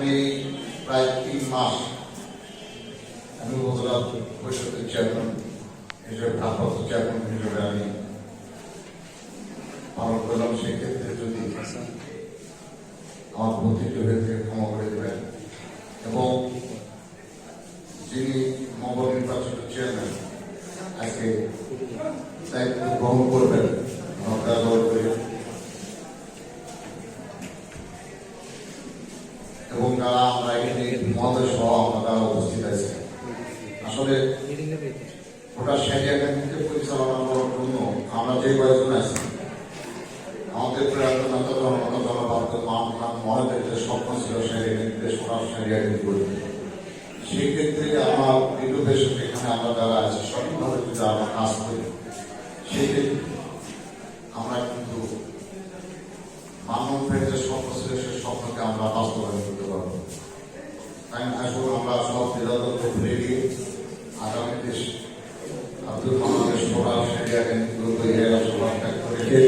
আমি প্রায় 3 মাস আমি উপজেলা পরিষদের চেয়ারম্যান হিসেবে ভারপ্রাপ্ত চেয়ারম্যান হিসেবে আমি পালন করলাম। সেক্ষেত্রে যদি আমার প্রতিটি হয়েছে ক্ষমা করে দেবেন এবং যিনি নবনির্বাচিত চেয়ারম্যান আজকে দায়িত্ব গ্রহণ করবেন এবং যারা আমরা এখানে মহাদেশ সহ আমরা তারা উপস্থিত আছে। আসলে ওটা সেনাবাহিনীকে পরিচালনা করার জন্য আমরা যে কয়েকজন আছি আমাদের প্রয়াসনেতা জনতা জনবাদ মহাদেশ যে স্বপ্ন ছিল সেনাবাহিনীতে সেনাবাহিনী করবে। সেই ক্ষেত্রে আমার বিরুদ্ধে এখানে আমরা যারা আছি সঠিকভাবে যদি আমরা কাজ করি সেক্ষেত্রে আমরা কিন্তু মানবের যে স্বপ্ন ছিল সেই স্বপ্নকে আমরা বাস্তবায়ন করতে পারবো। তাই আসলে আমরা সব বিরোধকে ভুলে গিয়ে আগামী দেশ আব্দুল মাহমুদের সভা সভা ত্যাগ রেখে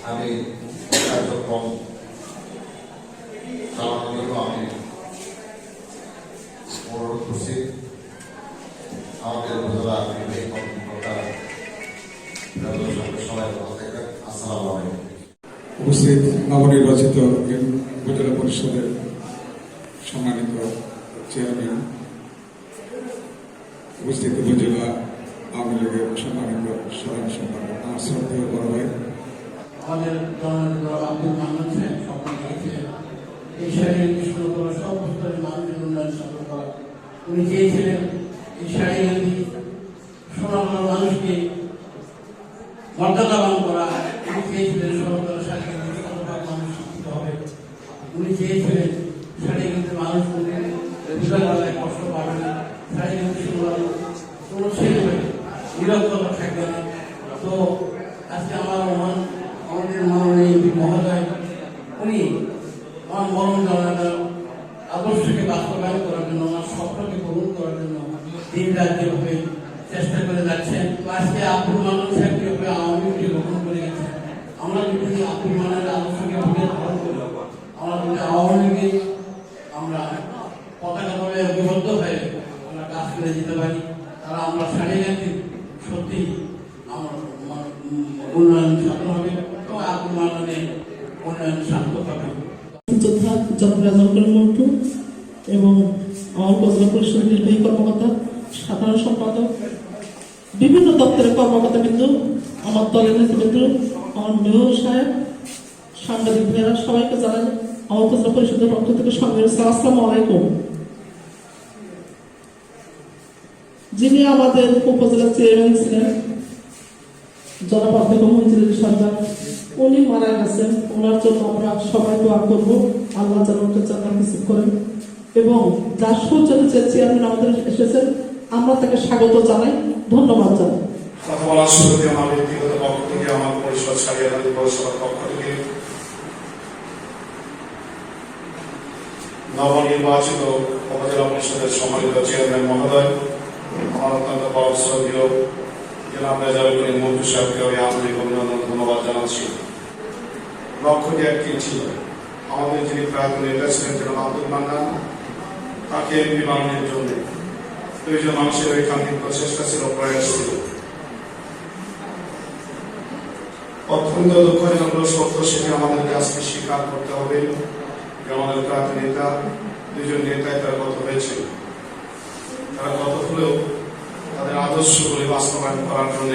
আমি কার্যক্রম চালানোর জন্য আমি অনুরোধ করছি আমাদের উপজেলা নির্বাহী কর্মকর্তা সবাই ভালো থাকবেন। আসসালামু আলাইকুম। উপস্থিত নবনির্বাচিত উপজেলা পরিষদের সম্মানিত চেয়ারম্যান, উপস্থিত উপজেলা আওয়ামী লীগের সম্মানিত সাধারণ সম্পাদক, আমার শ্রদ্ধেয় বড় ভাই, আমাদের জননেতা আব্দুল মান্নান সাহেব স্বপ্ন দেখেছিলেন এই শারীরিক বিষ্ণু করা সব স্তরের মানুষের উন্নয়ন সাধন করা। উনি চেয়েছিলেন এই শারীরিক সোনার মানুষকে মর্যাদাবান করা। উনি চেয়েছিলেন সরকার শারীরিক মানুষ শিক্ষিত হবে। উনি চেয়েছিলেন শারীরিক মানুষ বিদ্যালয়ে কষ্ট পাবে না, শারীরিক কোনো ছেলে নিরক্ষতা থাকবে না। তো আজকে আমাদের মাননীয় এমপি মহোদয় উনি আমার মরণ জনতার আদর্শকে বাস্তবায়ন করার জন্য, আমার স্বপ্নকে পূরণ করার জন্য দিন রাত যেভাবে চেষ্টা করে যাচ্ছেন। আজকে আব্দুল মান্নান সাহেব যেভাবে আওয়ামী লীগকে গ্রহণ করে গেছেন, আমরা যদি আব্দুল মান্নানের আদর্শকে ভুলে ধারণ করি, আমরা যদি আওয়ামী লীগে আমরা পতাকাভাবে বিবদ্ধ হয়ে আমরা কাজ করে যেতে পারি, তারা আমরা শারীরিক সত্যি আমার উন্নয়ন সাধন হবে এবং আব্দুল মান্নানের উন্নয়ন শান্ত হবে। যোদ্ধা জনরাজন মন্টু এবং আমার উপজেলা পরিষদের নির্বাহী কর্মকর্তা, সাধারণ সম্পাদক, বিভিন্ন দপ্তরের কর্মকর্তা বিন্দু, আমার দলের নেতৃবৃন্দ, আমার মেয়র সাহেব, সাংবাদিক ভাইয়েরা, সবাইকে জানাই আমার উপজেলা পরিষদের পক্ষ থেকে আসসালামু আলাইকুম। যিনি আমাদের উপজেলা চেয়ারম্যান ছিলেন জনাব অধ্যক্ষ মঞ্জুরুল সরকার, উনি মারা গেছেন। ওনার জন্য আমরা সবাই দোয়া করবো, আল্লাহ যেন ওকে জান্নাত নসিব করেন। এবং যার সৌজন্যে যে চেয়ারম্যান আমাদের এসেছেন আমরা তাকে স্বাগত জানাই, ধন্যবাদ জানাই। কথা বলার শুরুতে আমার ব্যক্তিগত পক্ষ থেকে, আমার পরিষদ সারিয়াবাদী পৌরসভার পক্ষ থেকে নবনির্বাচিত উপজেলা পরিষদের সম্মানিত চেয়ারম্যান মহোদয়, আমার অত্যন্ত শ্রদ্ধেয় জেলা মেজর মন্ত্রী সাহেবকে আমি আন্তরিক অভিনন্দন ধন্যবাদ জানাচ্ছি। লক্ষ্যটি একটি ছিল, আমাদের যিনি প্রাক্তন নেতা ছিলেন জনাব আব্দুল মান্নান, তাকে এমপি বানানোর জন্য দুইজন মানুষের ঐকান্তিক প্রচেষ্টা ছিল, প্রয়াস ছিল। অত্যন্ত দুঃখজনক সত্য সেটি আমাদেরকে আজকে স্বীকার করতে হবে যে আমাদের প্রাক্তন নেতা দুইজন নেতাই তার গত হয়েছে। তারা গত হলেও তাদের আদর্শগুলি বাস্তবায়ন করার জন্য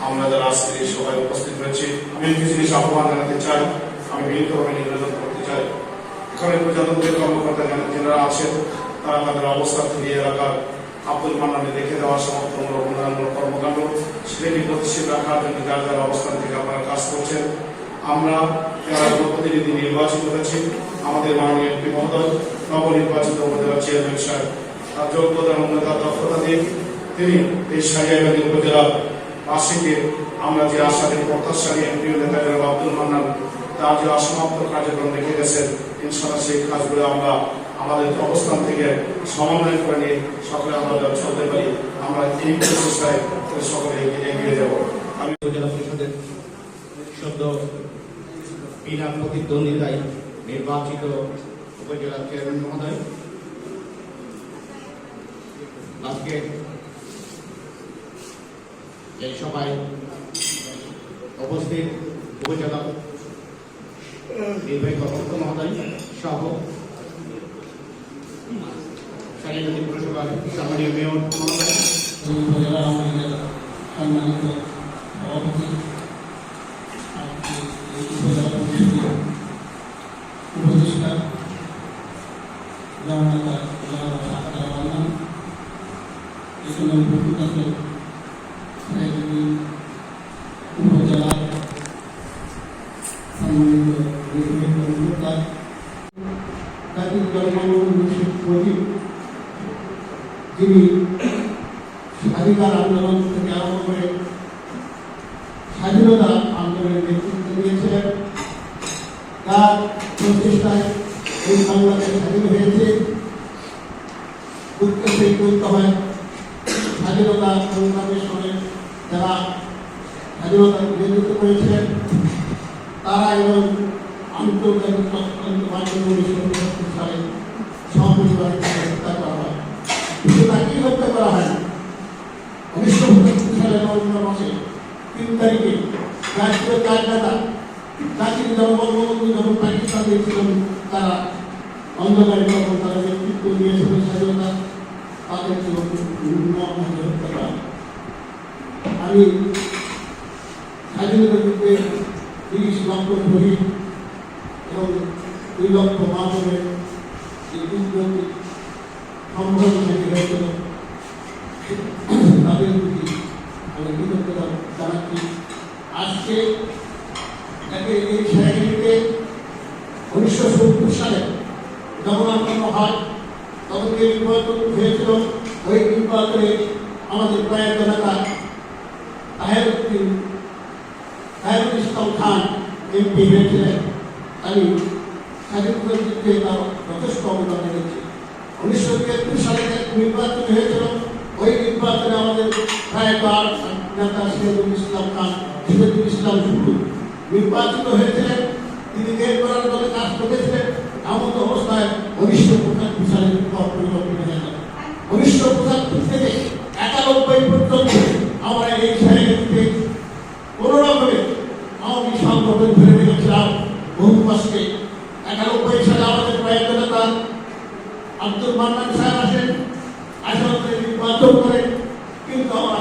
আমরা যারা আজকে এই সভায় উপস্থিত হয়েছি, আমি একটি জিনিস আহ্বান জানাতে চাই, আমি বিনীতভাবে নিবেদন করতে চাই। এখানে প্রজাতন্ত্রের কর্মকর্তা যারা আছেন তারা তাদের অবস্থান থেকে এলাকার আব্দুল মান্নানকে দেখে দেওয়ার সমর্থনমূলক উন্নয়নমূলক কর্মকাণ্ড সেটি গতিশীল রাখার জন্য যার যার অবস্থান থেকে আপনারা কাজ করছেন। আমরা যারা প্রতিনিধি নির্বাচিত হয়েছি, আমাদের মাননীয় এমপি মহোদয়, নবনির্বাচিত উপজেলা চেয়ারম্যান সাহেব, তার যোগ্যতা উন্নয়তা দক্ষতা দিয়ে তিনি এই সারিয়াবাদী উপজেলার বাসীকে আমরা যে আশা নিয়ে প্রত্যাশা নিয়ে প্রিয় নেতা জনাব আব্দুল মান্নান তার যে অসমাপ্ত কার্যক্রম রেখে গেছেন, ইনশাআল্লাহ সেই কাজগুলো আমরা আমাদের অবস্থান থেকে সমন্বয় করে নিয়ে সকলে আমরা চলতে পারি। আমরা এই প্রচেষ্টায় সকলে এগিয়ে যাব। আমি উপজেলা পরিষদের সদ্য বিনা প্রতিদ্বন্দ্বিতায় নির্বাচিত উপজেলা চেয়ারম্যান মহোদয়, আজকে এই সভায় উপস্থিত উপজেলা নির্বাহী কর্মকর্তা মহোদয় সহ শালীনদী পৌরসভার সম্মানীয় মেয়র মহোদয়, উপজেলা আওয়ামী লীগের সম্মানিত সভাপতি, এই উপজেলা পরিষদের উপদেষ্টা, জননেতা এখানে উপস্থিত আছে উপজেলার সম্মানিত কর্মকর্তা, জাতির জনগণ যিনি স্বাধিকার আন্দোলন থেকে আরম্ভ করে স্বাধীনতা আন্দোলনের নেতৃত্ব দিয়েছিলেন, তার প্রচেষ্টায় এই বাংলাদেশ স্বাধীন হয়েছে। দুঃখের সেই বলতে হয় স্বাধীনতা সংগ্রামের সময় যারা স্বাধীনতা নেতৃত্ব করেছিলেন তারা এবং আন্তর্জাতিক চক্রান্ত মাধ্যমে 1975 সালে সপরিবারে হত্যা করা হয়। শুধু তাকেই হত্যা করা হয় না, 1975 সালের নভেম্বর মাসে 3 তারিখে জাতীয় চারদাতা জাতির জনবন্ধু যখন পাকিস্তান দিয়েছিলেন, তারা অন্ধকারে যখন তারা নেতৃত্ব দিয়েছিল স্বাধীনতা, তাদের নির্মমভাবে হত্যা করা। আমি স্বাধীনতা যুদ্ধে 30 লক্ষ শহীদ এবং 2 লক্ষ মানুষের যে দুর্গতি সম্ভব থেকে হয়েছিল তাদের প্রতি আমি কৃতজ্ঞতা জানাচ্ছি। আজকে এই সেনাবাহিনীতে 1970 সালে যখন আন্দোলন হয় তখন যে নির্বাচন হয়েছিল, ওই নির্বাচনে আমাদের প্রয়াত নেতা তাহেরুল ইসলাম খান এমপি হয়েছিলেন। আমি স্বাধীনতা যুদ্ধে তার যথেষ্ট অবদান রেখেছি। 1973 সালে নির্বাচন হয়েছিল, ওই নির্বাচনে আমাদের প্রয়াত নেতা সিরাজুল ইসলাম খান, সিরাজুল ইসলাম শুধু নির্বাচিত হয়েছিলেন। তিনি দেশ করার জন্য কাজ করেছিলেন। এমন অবস্থায় 1975 সালে পরিবর্তন হয়ে যায়। 1975 থেকে 91 পর্যন্ত আমরা এই সেনাবাহিনীতে কোনো রকমের আওয়ামী সংগঠন ধরে রেখেছিলাম বহু কষ্টে। 91 সালে আমাদের প্রয়াত নেতা আব্দুল মান্নান সাহেব আসেন, আসলে নির্বাচন করেন, কিন্তু আমরা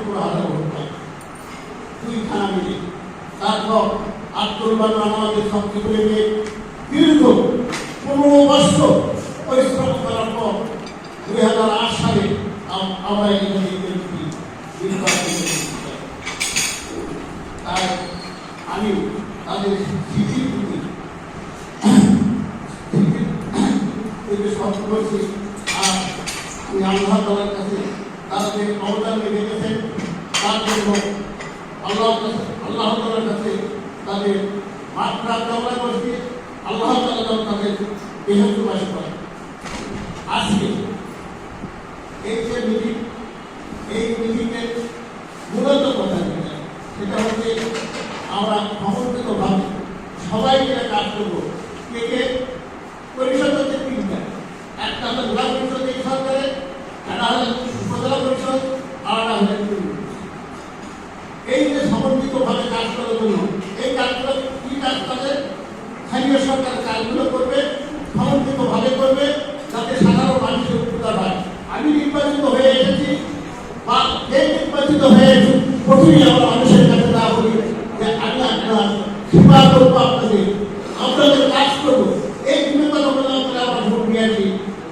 কোনো আধার হতো 2 থানা মিলে। তারপর আব্দুল মান্নান আমাদের সবচেয়ে করে নিয়ে দীর্ঘ 15 বছর পরিশ্রম করার পর 2008 সালে আমরা এখানে নির্বাচন করেছি। তাই আমি তাদের স্মৃতির প্রতি সব করছি। আর আমি আল্লাহ তাআলার কাছে তাদের অবদান রেখেছেন, তার জন্য আল্লাহ তাআলার কাছে তাদের মাত্রা কামনা করছি। আল্লাহ তাআলা তাদের বেহেশতবাসী করেন। আজকে এই যে মিটিং, এই মিটিংয়ে মূলত কথা সেটা হচ্ছে আমরা সমন্বিতভাবে সবাই মিলে কাজ করবো। কে পরিষদ হচ্ছে 3টা, একটা হলো জেলা পরিষদ এই সরকারে, একটা হলো উপজেলা পরিষদ, আর একটা হলো এই যে সমন্বিতভাবে কাজ করার জন্য এই কাজগুলো কি কাজ করে স্থানীয় সরকার কাজগুলো করবে, সমন্বিতভাবে করবে, যাতে সাধারণ মানুষের উপকার হয়। আমি নির্বাচিত হয়ে এসেছি বা যে নির্বাচিত হয়ে প্রথমেই আমরা মানুষের কাছে তা বলি যে আমি আপনার সেবা করবো, আপনাদের কাজ করবো। এই বিবেচনা করে আমরা ভোট নিয়ে আসি।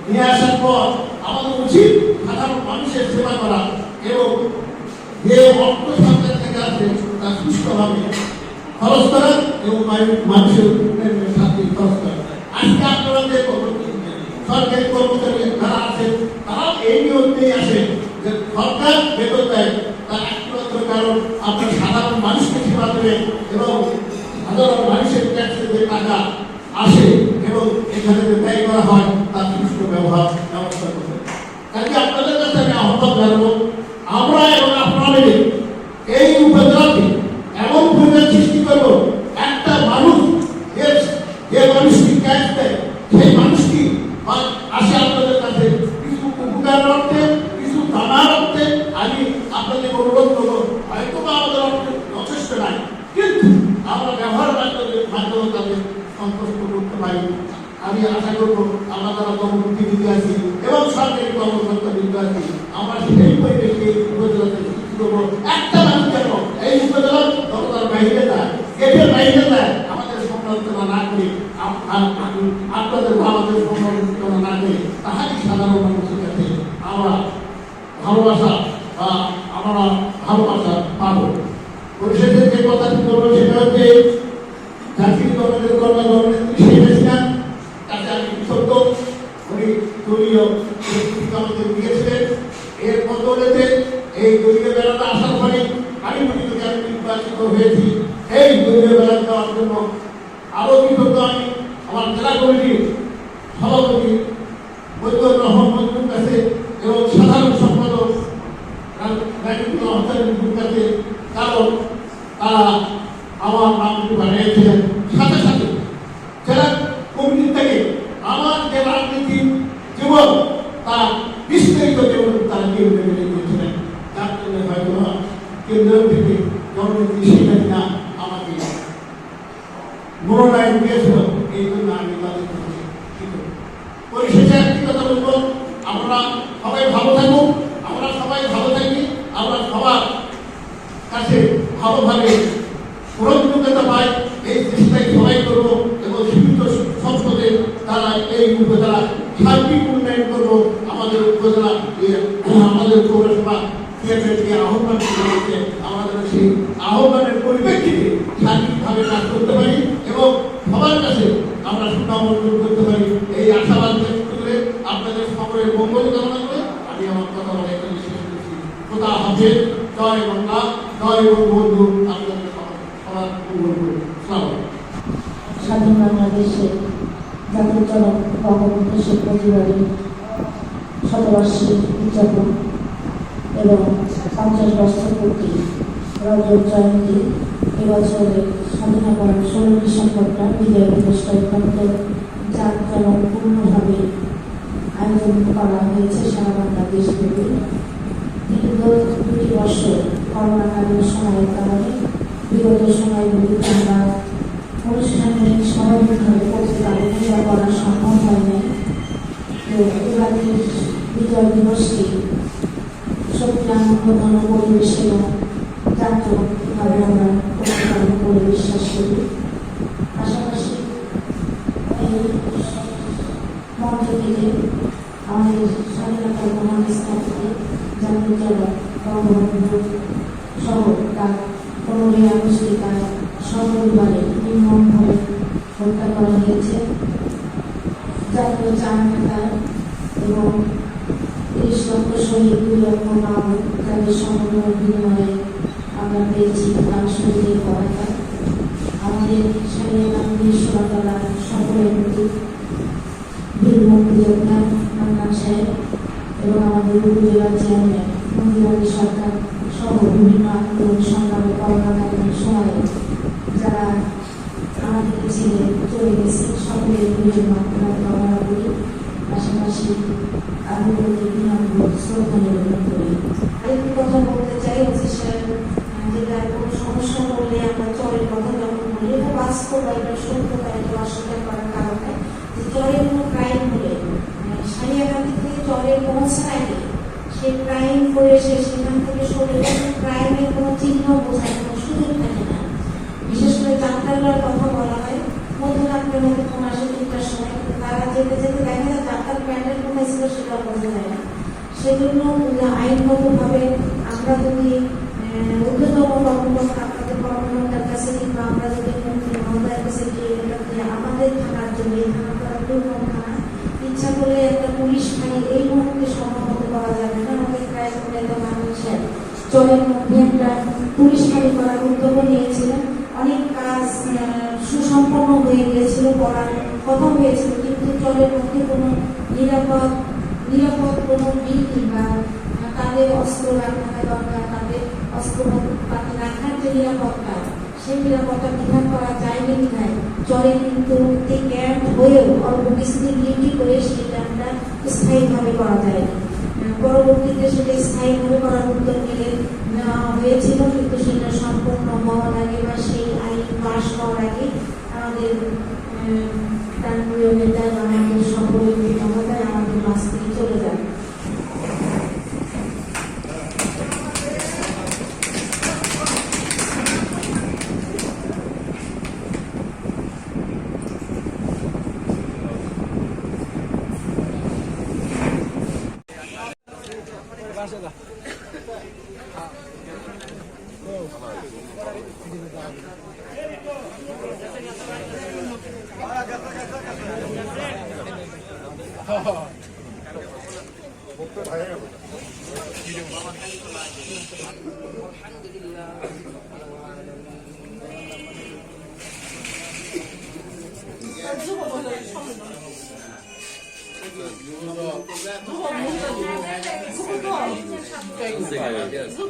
নিয়ে আসার পর আমাদের উচিত সাধারণ মানুষের সেবা করা এবং যে অর্থ সরকার থেকে আসে তা সুস্থভাবে খরচ করা এবং মানুষের সাথে খরচ করা। আজকে আপনারা যে সরকারি কর্মচারী যারা আছেন তারাও এই নিয়ম নিয়ে আসে যে সরকার বেতন দেয়, তার একমাত্র কারণ আপনার সাধারণ মানুষকে সেবা দেবেন এবং সাধারণ মানুষের ট্যাক্সের যে টাকা আসে এবং এখানে যে ব্যয় করা হয় তার সুষ্ঠু ব্যবহার ব্যবস্থা করবেন। কাজে আপনাদের কাছে আমি আহ্বান জানাবো, আমরা এবং আপনারা মিলে এই উপজেলাতে এমন পরিবেশ সৃষ্টি করবো, একটা মানুষ যে মানুষটি যথেষ্ট নাই, কিন্তু আমরা ব্যবহার মাধ্যমে তাদের সন্তুষ্ট করতে পারি। আমি আশা করবো আমরা যারা জনপ্রতিনিধি আছি এবং সরকারি কর্মকর্তা বৃন্দ আছি, আমরা সেই পরিবেশে উপজেলাতে সৃষ্টি করবো। একটা মানুষ কেন এই উপজেলার জনতার বাইরে যায়, গেটের বাইরে যায়, আমাদের সমালোচনা না করে, আপনাদের আমাদের সমালোচনা না করে, তাহারই সাধারণ মানুষের কাছে আমরা ভালোবাসা বা আমরা ভালোবাসা পাবো। পরিশেষে যে কথাটি বলবো সেটা হচ্ছে জাতির দলের কর্মী শেখ হাসিনা তাকে আমি কৃতজ্ঞ। উনি দলীয় আমাদের দিয়েছিলেন, এর বদলেতে এই দলীয় বেলাটা আসার পরে আমি মনে করি আমি নির্বাচিত হয়েছি। এই দলীয় বেলা দেওয়ার জন্য আরো কৃতজ্ঞ আমি আমার জেলা কমিটির সভাপতি বৈদ্যুর রহমান মজুর কাছে এবং সাধারণ সম্পাদক কাছে, কারণ তারা আমার নামটি বানিয়েছিলেন। সাথে সাথে জেলা কমিটি থেকে আমার যে রাজনীতির জীবন তা বিস্তারিত জীবন তারা কেন্দ্রে মেনে দিয়েছিলেন, যার জন্য হয়তো কেন্দ্র থেকে জননেত্রী শেখ হাসিনা আমাকে মনোনয়ন দিয়েছিল। এই জন্য আমি তাদের কাছে কৃতজ্ঞ। পরিশেষে একটি কথা বলবো, আমরা সবাই ভালো থাকুন, আমরা সবাই ভালো থাকি, আমরা সবার কাছে ভালোভাবে গ্রহণযোগ্যতা পাই, এই চেষ্টাই সবাই করবো এবং সীমিত সম্পদের দ্বারা এই উপজেলা সার্বিক উন্নয়ন করবো। আমাদের উপজেলা আমাদের পৌরসভা চেয়ারম্যানকে আহ্বান করেছে, আমাদের সেই আহ্বানের পরিপ্রেক্ষিতে সার্বিকভাবে কাজ করতে পারি এবং সবার কাছে আমরা সুনাম অর্জন করতে পারি। এই আশাবাদ ব্যক্ত করে আপনাদের সকলের মঙ্গল কামনা করে আমি আমার কথা বলে এখানে শেষ করছি। খোদা হাফেজ, জয় বাংলা, জয় বঙ্গবন্ধু। আপনাদের সবার মঙ্গল করুন। স্বাধীন বাংলাদেশে জাতির জনক বঙ্গবন্ধু শেখ মুজিবের শতবার্ষিকী উদযাপন এবং 50 বছর পূর্তি রজত জয়ন্তী এবছরের স্বাধীনতার 16 ডিসেম্বরটা বিজয় দিবসটা অত্যন্ত জাঁকজমকপূর্ণভাবে আয়োজন করা হয়েছে সারা বাংলাদেশ থেকে। দীর্ঘ 2 বছর করোনাকালীন সময়ের কারণে বিগত সময়গুলিতে আমরা অনুষ্ঠানে স্বাভাবিকভাবে করতে পারিনি বা করা সম্ভব হয় নাই। তো এবারের বিজয় দিবসটি সত্যি আনন্দঘন পরিবেশ এবং জাঁকজমকভাবে আমরা করতে পারবো বলে বিশ্বাস করি। পাশাপাশি এই মঞ্চ থেকে আমাদের স্বাধীনতার মহান স্থপতি জাতির জনক বঙ্গবন্ধু সহ তার 15ই আগস্টে তার সপরিবারে নির্মমভাবে হত্যা করা হয়েছে। জাতীয় চার নেতা এবং 30 লক্ষ শহীদ, 2 লক্ষ নাম তাদের সমন্বয়ের বিনিময়ে আমরা পেয়েছি তার শহীদের পতাকা। আমাদের স্বাধীনতা সোনাতলা সকলের প্রতি বীর মুক্তিযোদ্ধা মান্নান সাহেব এবং আমাদের উপজেলা চেয়ারম্যান মন্দিরালী সরকার সহ বিভিন্ন আন্দোলন সংগ্রামে করোনাকালীন সময়ে যারা আমাদেরকে ছেড়ে চলে গেছে সকলের বীরের মাত্রা কামনা করি। পাশাপাশি আমি শ্রদ্ধা নিবেদন করি। আরেকটি কথা বলতে চাই, ওসি সাহেব যেটা কোনো সমস্যা বললে আমরা চরের কথা যখন বলি, এটা বাস্তব, এটা সত্যতা, এটা অস্বীকার করার কারণে যে চরের কোনো ক্রাইম হলে সারিয়াকান্দি থেকে চরে পৌঁছায়নি, সে ক্রাইম করে সে সেখান থেকে সরে গেছে, ক্রাইমের কোনো চিহ্ন বোঝার কোনো সুযোগ থাকে না। বিশেষ করে যাত্রাগুলোর কথা বলা হয় মধ্যরাত্রে হয়তো 2:30-3টার সময়, তারা যেতে যেতে দেখা যায় যাত্রার প্যান্ডেল কোথায় ছিল সেটাও বোঝা যায় না। সেজন্য আইনগতভাবে আমরা যদি ঊর্ধ্বতম কর্মকর্তা আপনাদের কর্মকর্তার কাছে কিংবা আমরা যদি মন্ত্রী মহোদয়ের কাছে গিয়ে আমাদের থানার জন্য, এই থানাটা দুর্গম থানা, ইচ্ছা করলে একটা পুলিশ ফাঁড়ি এই মুহূর্তে সম্ভবত করা যাবে না। আমাদের প্রায় মানুষের চরের মধ্যে একটা পুলিশ ফাঁড়ি করার উদ্যোগ নিয়েছিলেন। অনেক কাজ সুসম্পন্ন হয়ে গিয়েছিল, করার কথা হয়েছিল, কিন্তু চরের মধ্যে কোনো নিরাপদ কোনো বিল বা তাদের অস্ত্র রাখা দরকার, তাদের অস্ত্রপাতি রাখার যে নিরাপত্তা, সেই নিরাপত্তা বিধান করা যায়নি বিধায় চরে কিন্তু ক্যাম্প হয়েও অল্প কিছুদিন ডিউটি করে সেটা আমরা স্থায়ীভাবে করা যায়নি। পরবর্তীতে সেটা স্থায়ীভাবে করার উদ্যোগ নেওয়া হয়েছিল, কিন্তু সেটা সম্পূর্ণ হওয়া আগে আমাদের প্রাণপ্রিয় নেতা আমাদের সকলের মহোদয় আমাদের মাছ থেকে চলে যান।